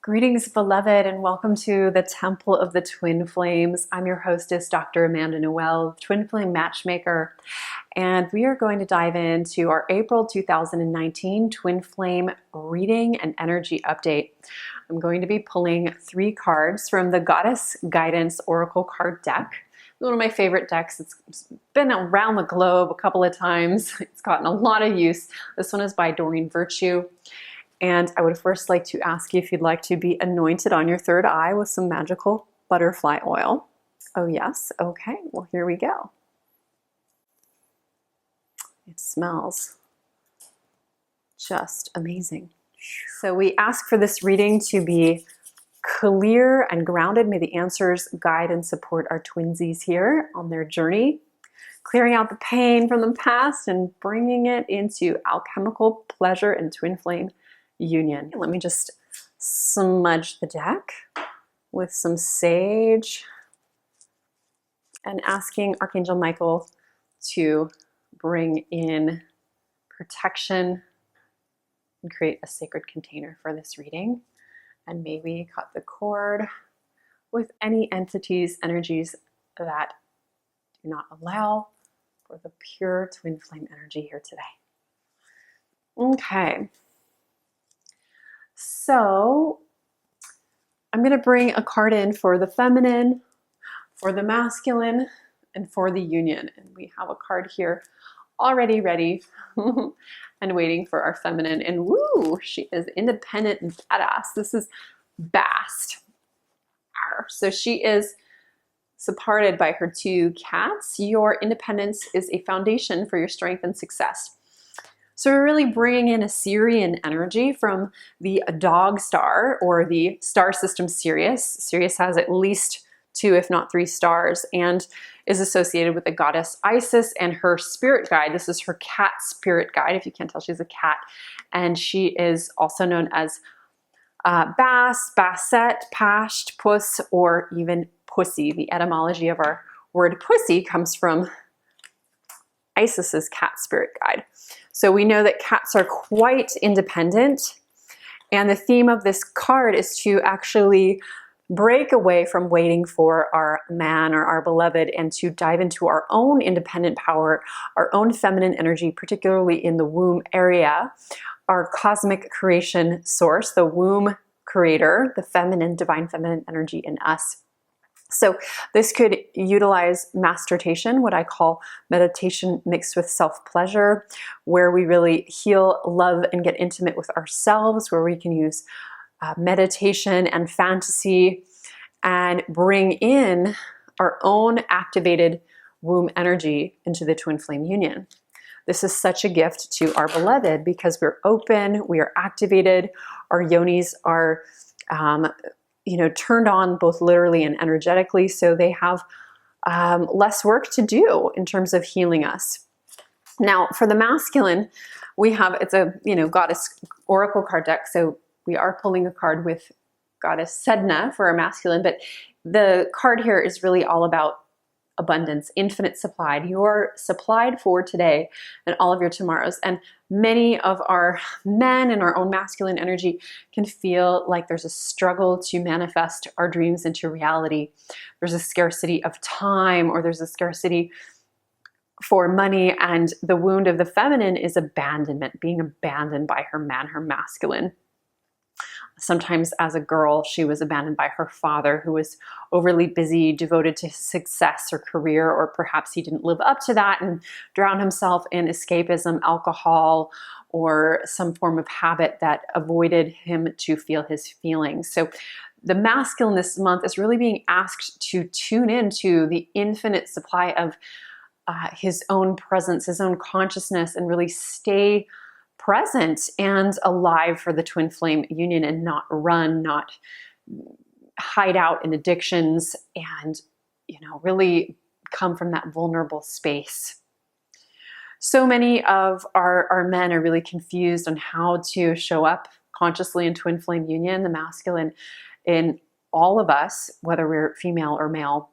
Greetings, beloved, and welcome to the Temple of the Twin Flames. I'm your hostess, Dr. Amanda Noelle, Twin Flame Matchmaker, and we are going to dive into our April 2019 Twin Flame reading and energy update. I'm going to be pulling 3 cards from the Goddess Guidance Oracle card deck. One of my favorite decks. It's been around the globe a couple of times. It's gotten a lot of use. This one is by Doreen Virtue. And I would first like to ask you if you'd like to be anointed on your third eye with some magical butterfly oil. Oh yes, okay, well here we go. It smells just amazing. So we ask for this reading to be clear and grounded. May the answers guide and support our twinsies here on their journey, clearing out the pain from the past and bringing it into alchemical pleasure and twin flame union. Let me just smudge the deck with some sage and asking Archangel Michael to bring in protection and create a sacred container for this reading. And may we cut the cord with any entities, energies that do not allow for the pure twin flame energy here today. Okay. So I'm going to bring a card in for the feminine, for the masculine, and for the union. And we have a card here already ready and waiting for our feminine. And woo, she is independent and badass. This is Bast. So she is supported by her 2 cats. Your independence is a foundation for your strength and success. So we're really bringing in a Sirian energy from the dog star or the star system Sirius. Sirius has at least 2, if not 3 stars, and is associated with the goddess Isis and her spirit guide. This is her cat spirit guide. If you can't tell, she's a cat. And she is also known as Bass, Bassette, Pasht, Puss, or even Pussy. The etymology of our word pussy comes from Isis's cat spirit guide. So we know that cats are quite independent, and the theme of this card is to actually break away from waiting for our man or our beloved and to dive into our own independent power, our own feminine energy, particularly in the womb area, our cosmic creation source, the womb creator, the feminine, divine feminine energy in us. So this could utilize masturbation, what I call meditation mixed with self-pleasure, where we really heal, love, and get intimate with ourselves, where we can use meditation and fantasy and bring in our own activated womb energy into the twin flame union. This is such a gift to our beloved because we're open, we are activated, our yonis are turned on both literally and energetically, so they have less work to do in terms of healing us. Now, for the masculine, we have, it's a goddess oracle card deck, so we are pulling a card with goddess Sedna for our masculine, but the card here is really all about abundance, infinite supplied. You're supplied for today and all of your tomorrows. And many of our men and our own masculine energy can feel like there's a struggle to manifest our dreams into reality. There's a scarcity of time, or there's a scarcity for money. And the wound of the feminine is abandonment, being abandoned by her man, her masculine. Sometimes as a girl, she was abandoned by her father, who was overly busy, devoted to success or career, or perhaps he didn't live up to that and drowned himself in escapism, alcohol, or some form of habit that avoided him to feel his feelings. So the masculine this month is really being asked to tune into the infinite supply of his own presence, his own consciousness, and really stay present and alive for the twin flame union and not run, not hide out in addictions, and really come from that vulnerable space. So many of our men are really confused on how to show up consciously in twin flame union. The masculine in all of us, whether we're female or male,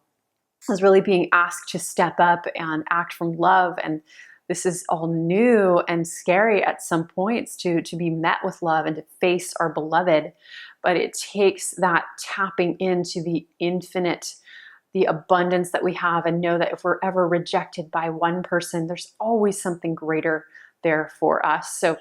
is really being asked to step up and act from love and this is all new and scary at some points to be met with love and to face our beloved. But it takes that tapping into the infinite, the abundance that we have, and know that if we're ever rejected by one person, there's always something greater there for us. So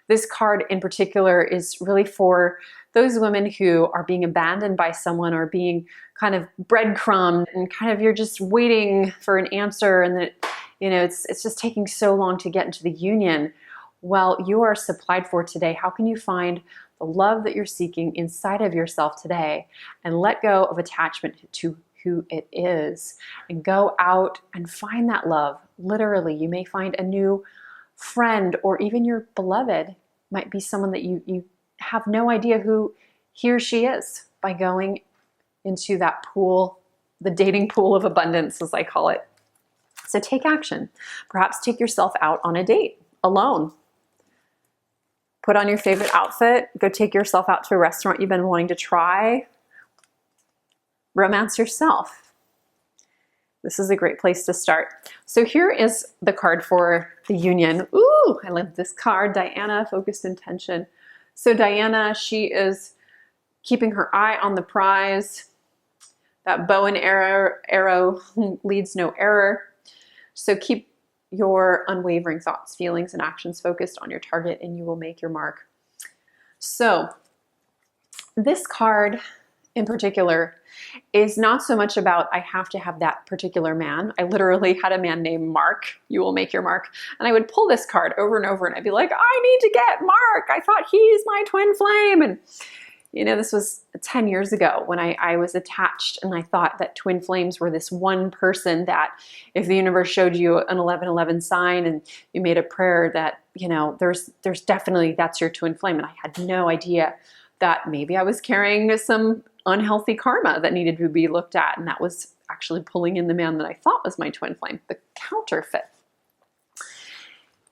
this card in particular is really for those women who are being abandoned by someone or being kind of breadcrumbed, and kind of you're just waiting for an answer, and that, you know, it's just taking so long to get into the union. Well, you are supplied for today. How can you find the love that you're seeking inside of yourself today and let go of attachment to who it is and go out and find that love? Literally, you may find a new friend, or even your beloved might be someone that you have no idea who he or she is, by going into that pool, the dating pool of abundance, as I call it. So take action. Perhaps take yourself out on a date alone. Put on your favorite outfit. Go take yourself out to a restaurant you've been wanting to try. Romance yourself. This is a great place to start. So here is the card for the union. Ooh, I love this card. Diana, focused intention. So Diana, she is keeping her eye on the prize. That bow and arrow leads no error. So keep your unwavering thoughts, feelings, and actions focused on your target, and you will make your mark. So this card in particular is not so much about I have to have that particular man. I literally had a man named Mark. You will make your mark. And I would pull this card over and over, and I'd be like, I need to get Mark. I thought he's my twin flame. And you know, this was 10 years ago when I was attached, and I thought that twin flames were this one person that if the universe showed you an 1111 sign and you made a prayer that, you know, there's definitely, that's your twin flame. And I had no idea that maybe I was carrying some unhealthy karma that needed to be looked at. And that was actually pulling in the man that I thought was my twin flame, the counterfeit.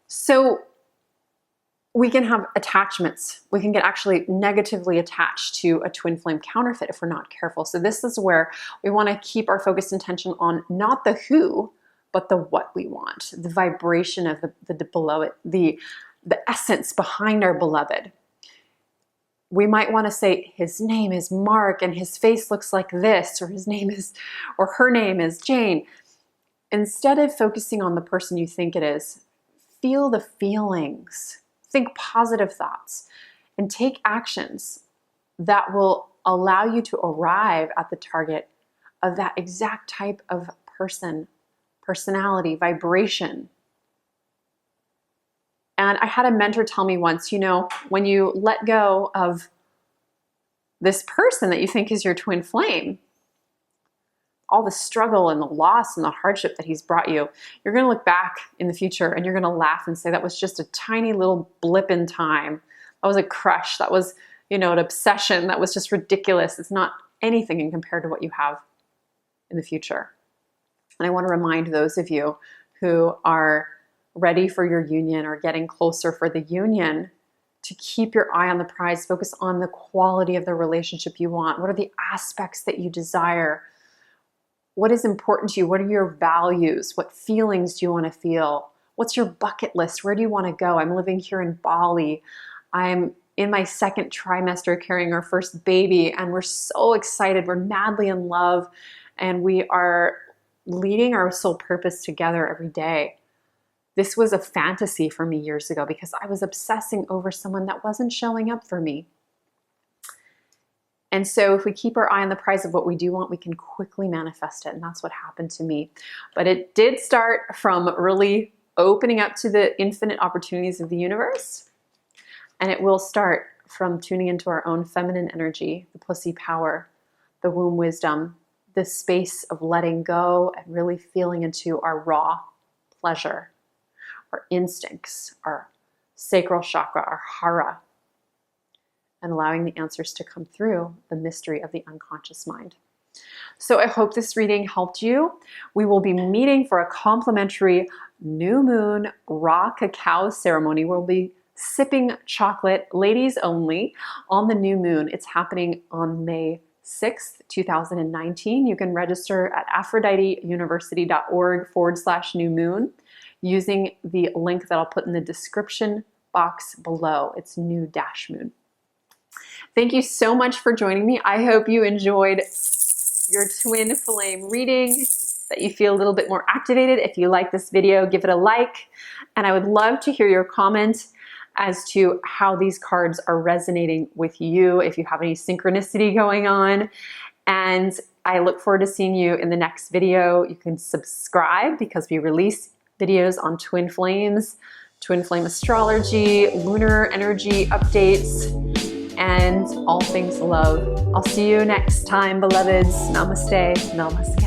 So we can have attachments. We can get actually negatively attached to a twin flame counterfeit if we're not careful. So this is where we want to keep our focused intention on not the who, but the what we want, the vibration of the beloved, the essence behind our beloved. We might want to say, his name is Mark and his face looks like this, or his name is, or her name is Jane. Instead of focusing on the person you think it is, feel the feelings. Think positive thoughts and take actions that will allow you to arrive at the target of that exact type of person, personality, vibration. And I had a mentor tell me once, you know, when you let go of this person that you think is your twin flame, all the struggle and the loss and the hardship that he's brought you, you're going to look back in the future and you're going to laugh and say, that was just a tiny little blip in time. That was a crush. That was, you know, an obsession. That was just ridiculous. It's not anything in compared to what you have in the future. And I want to remind those of you who are ready for your union or getting closer for the union to keep your eye on the prize. Focus on the quality of the relationship you want. What are the aspects that you desire? What is important to you? What are your values? What feelings do you want to feel? What's your bucket list? Where do you want to go? I'm living here in Bali. I'm in my second trimester carrying our first baby, and we're so excited. We're madly in love, and we are leading our soul purpose together every day. This was a fantasy for me years ago because I was obsessing over someone that wasn't showing up for me. And so if we keep our eye on the prize of what we do want, we can quickly manifest it. And that's what happened to me. But it did start from really opening up to the infinite opportunities of the universe. And it will start from tuning into our own feminine energy, the pussy power, the womb wisdom, the space of letting go and really feeling into our raw pleasure, our instincts, our sacral chakra, our hara, and allowing the answers to come through the mystery of the unconscious mind. So I hope this reading helped you. We will be meeting for a complimentary new moon raw cacao ceremony. We'll be sipping chocolate, ladies only, on the new moon. It's happening on May 6th, 2019. You can register at aphroditeuniversity.org/new moon. using the link that I'll put in the description box below. It's new Moon. Thank you so much for joining me. I hope you enjoyed your twin flame reading, that you feel a little bit more activated. If you like this video, give it a like, and I would love to hear your comment as to how these cards are resonating with you, if you have any synchronicity going on. And I look forward to seeing you in the next video. You can subscribe because we release videos on twin flames, twin flame astrology, lunar energy updates, and all things love. I'll see you next time, beloveds. Namaste. Namaste.